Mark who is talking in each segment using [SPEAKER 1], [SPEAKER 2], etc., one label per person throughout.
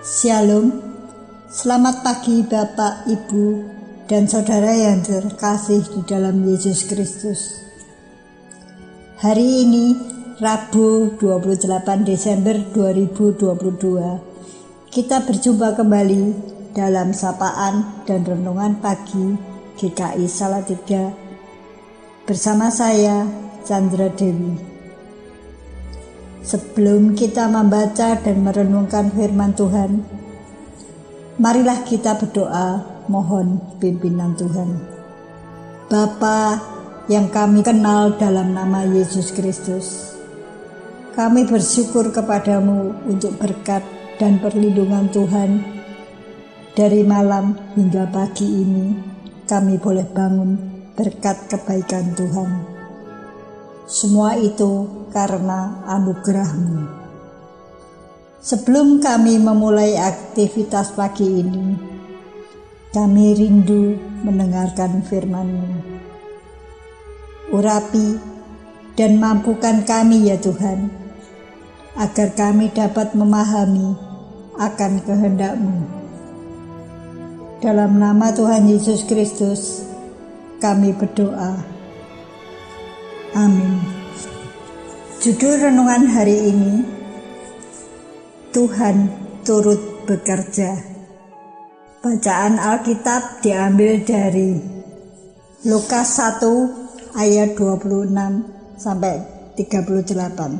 [SPEAKER 1] Shalom, selamat pagi Bapak, Ibu, dan saudara yang terkasih di dalam Yesus Kristus. Hari ini, Rabu 28 Desember 2022, kita berjumpa kembali dalam sapaan dan renungan pagi GKI Salatiga bersama saya, Chandra Dewi. Sebelum kita membaca dan merenungkan firman Tuhan, marilah kita berdoa mohon pimpinan Tuhan. Bapa yang kami kenal dalam nama Yesus Kristus, kami bersyukur kepadamu untuk berkat dan perlindungan Tuhan. Dari malam hingga pagi ini, kami boleh bangun berkat kebaikan Tuhan. Semua itu karena anugerah-Mu. Sebelum kami memulai aktivitas pagi ini, kami rindu mendengarkan firman-Mu. Urapi dan mampukan kami ya Tuhan, agar kami dapat memahami akan kehendak-Mu. Dalam nama Tuhan Yesus Kristus, kami berdoa. Amin. Judul renungan hari ini, Tuhan turut bekerja. Bacaan Alkitab diambil dari Lukas 1 ayat 26 sampai 38.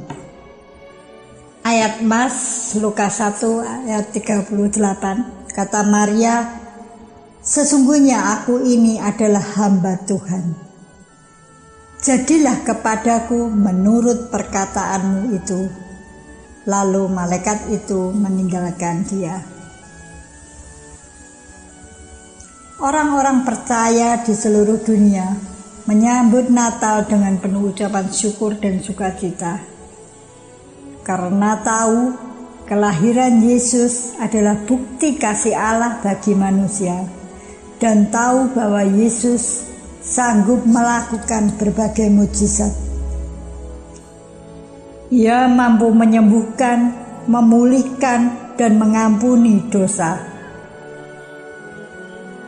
[SPEAKER 1] Ayat Mas Lukas 1 ayat 38, kata Maria, "Sesungguhnya aku ini adalah hamba Tuhan. Jadilah kepadaku menurut perkataanmu itu." Lalu malaikat itu meninggalkan dia. Orang-orang percaya di seluruh dunia menyambut Natal dengan penuh ucapan syukur dan sukacita. Karena tahu kelahiran Yesus adalah bukti kasih Allah bagi manusia, dan tahu bahwa Yesus sanggup melakukan berbagai mujizat. Ia mampu menyembuhkan, memulihkan, dan mengampuni dosa.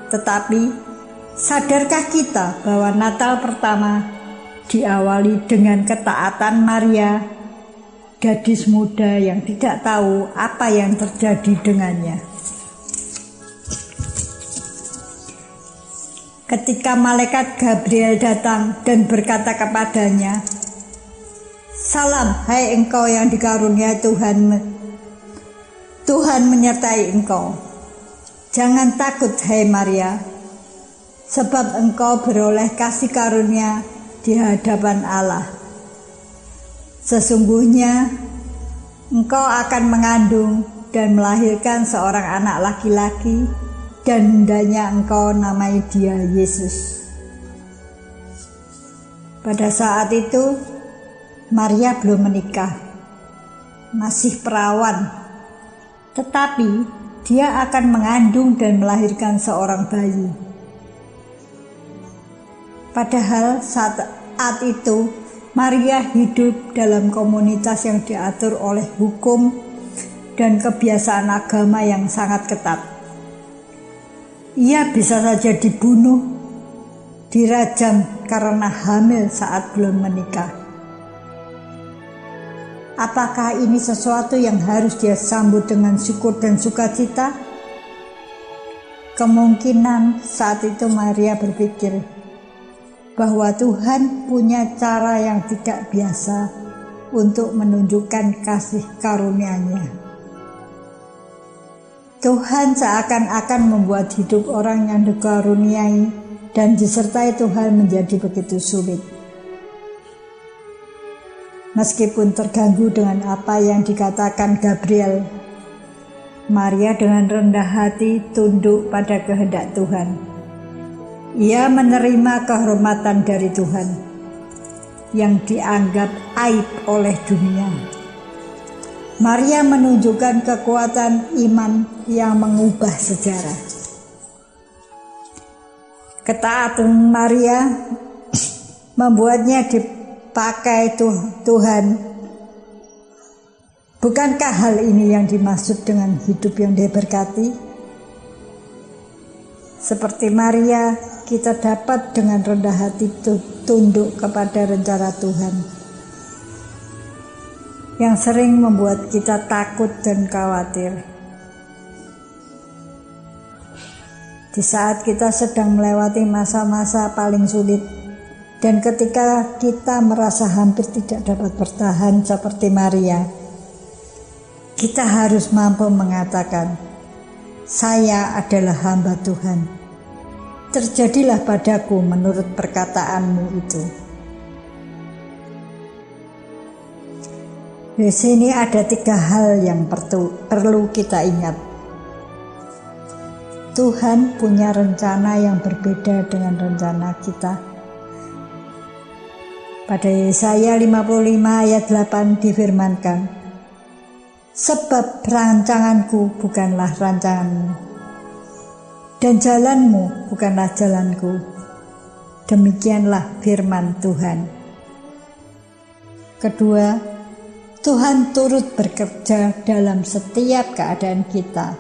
[SPEAKER 1] Tetapi, sadarkah kita bahwa Natal pertama diawali dengan ketaatan Maria, gadis muda yang tidak tahu apa yang terjadi dengannya? Ketika malaikat Gabriel datang dan berkata kepadanya, "Salam, hai engkau yang dikaruniai Tuhan, Tuhan menyertai engkau. Jangan takut, hai Maria, sebab engkau beroleh kasih karunia di hadapan Allah. Sesungguhnya engkau akan mengandung dan melahirkan seorang anak laki-laki, dan hendaknya engkau namai dia Yesus." Pada saat itu Maria belum menikah, masih perawan, tetapi dia akan mengandung dan melahirkan seorang bayi. Padahal saat itu Maria hidup dalam komunitas yang diatur oleh hukum dan kebiasaan agama yang sangat ketat. Ia bisa saja dibunuh, dirajam karena hamil saat belum menikah. Apakah ini sesuatu yang harus dia sambut dengan syukur dan sukacita? Kemungkinan saat itu Maria berpikir bahwa Tuhan punya cara yang tidak biasa untuk menunjukkan kasih karunia-Nya. Tuhan seakan-akan membuat hidup orang yang dikaruniai dan disertai Tuhan menjadi begitu sulit. Meskipun terganggu dengan apa yang dikatakan Gabriel, Maria dengan rendah hati tunduk pada kehendak Tuhan. Ia menerima kehormatan dari Tuhan yang dianggap aib oleh dunia. Maria menunjukkan kekuatan iman yang mengubah sejarah. Ketaatan Maria membuatnya dipakai Tuhan Bukankah hal ini yang dimaksud dengan hidup yang diberkati? Seperti Maria, kita dapat dengan rendah hati tunduk kepada rencana Tuhan yang sering membuat kita takut dan khawatir. Di saat kita sedang melewati masa-masa paling sulit dan ketika kita merasa hampir tidak dapat bertahan seperti Maria, kita harus mampu mengatakan, "Saya adalah hamba Tuhan. Terjadilah padaku menurut perkataanmu itu." Di sini ada 3 hal yang perlu kita ingat. Tuhan punya rencana yang berbeda dengan rencana kita. Pada Yesaya 55 ayat 8 difirmankan, "Sebab rancanganku bukanlah rancanganmu, dan jalanmu bukanlah jalanku." Demikianlah firman Tuhan. Kedua, Tuhan turut bekerja dalam setiap keadaan kita.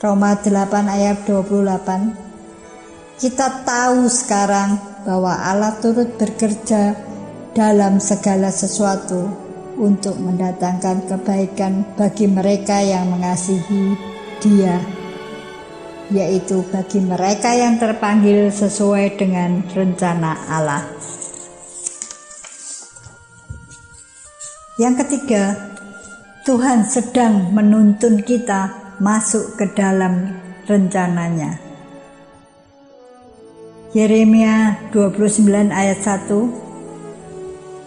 [SPEAKER 1] Roma 8 ayat 28. Kita tahu sekarang bahwa Allah turut bekerja dalam segala sesuatu untuk mendatangkan kebaikan bagi mereka yang mengasihi Dia, yaitu bagi mereka yang terpanggil sesuai dengan rencana Allah. Yang ketiga, Tuhan sedang menuntun kita masuk ke dalam rencananya. Yeremia 29 ayat 1.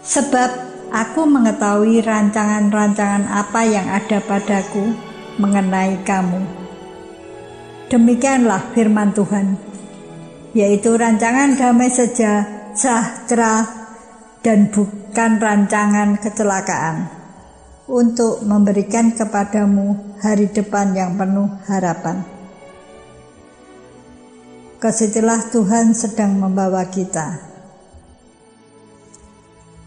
[SPEAKER 1] "Sebab aku mengetahui rancangan-rancangan apa yang ada padaku mengenai kamu." Demikianlah firman Tuhan, yaitu rancangan damai sejahtera dan bukan rancangan kecelakaan, untuk memberikan kepadamu hari depan yang penuh harapan. Ke situlah Tuhan sedang membawa kita.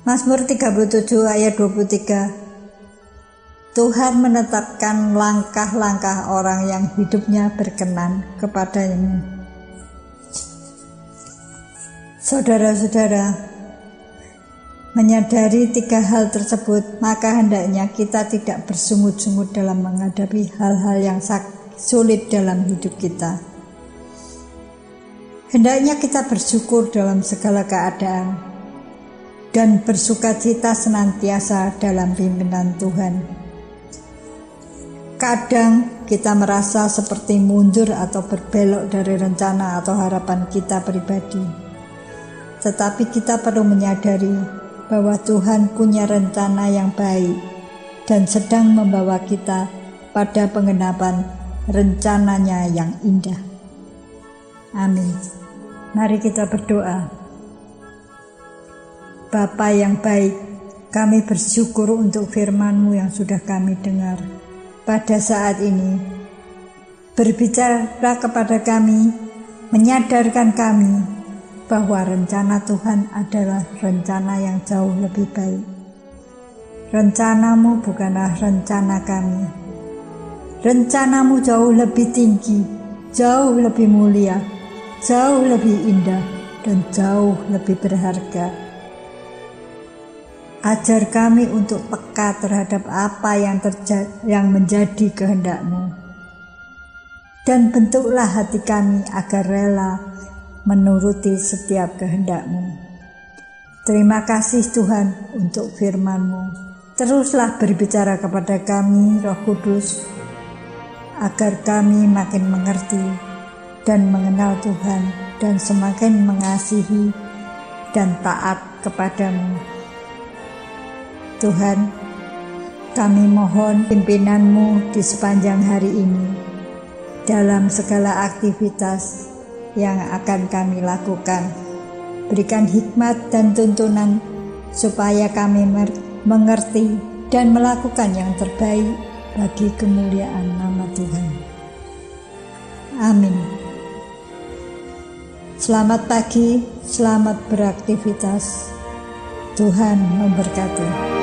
[SPEAKER 1] Mazmur 37 ayat 23. Tuhan menetapkan langkah-langkah orang yang hidupnya berkenan kepadanya. Saudara-saudara, menyadari 3 hal tersebut, maka hendaknya kita tidak bersungut-sungut dalam menghadapi hal-hal yang sulit dalam hidup kita. Hendaknya kita bersyukur dalam segala keadaan dan bersukacita senantiasa dalam pimpinan Tuhan. Kadang kita merasa seperti mundur atau berbelok dari rencana atau harapan kita pribadi. Tetapi kita perlu menyadari bahwa Tuhan punya rencana yang baik dan sedang membawa kita pada penggenapan rencananya yang indah. Amin. Mari kita berdoa. Bapa yang baik, kami bersyukur untuk firman-Mu yang sudah kami dengar pada saat ini. Berbicara kepada kami, menyadarkan kami bahwa rencana Tuhan adalah rencana yang jauh lebih baik. Rencana-Mu bukanlah rencana kami. Rencana-Mu jauh lebih tinggi, jauh lebih mulia, jauh lebih indah, dan jauh lebih berharga. Ajar kami untuk peka terhadap apa yang menjadi kehendak-Mu. Dan bentuklah hati kami agar rela menuruti setiap kehendak-Mu. Terima kasih Tuhan untuk firman-Mu. Teruslah berbicara kepada kami, Roh Kudus, agar kami makin mengerti dan mengenal Tuhan dan semakin mengasihi dan taat kepada-Mu. Tuhan, kami mohon pimpinan-Mu di sepanjang hari ini dalam segala aktivitas yang akan kami lakukan. Berikan hikmat dan tuntunan supaya kami mengerti dan melakukan yang terbaik bagi kemuliaan nama Tuhan. Amin. Selamat pagi, selamat beraktivitas. Tuhan memberkati.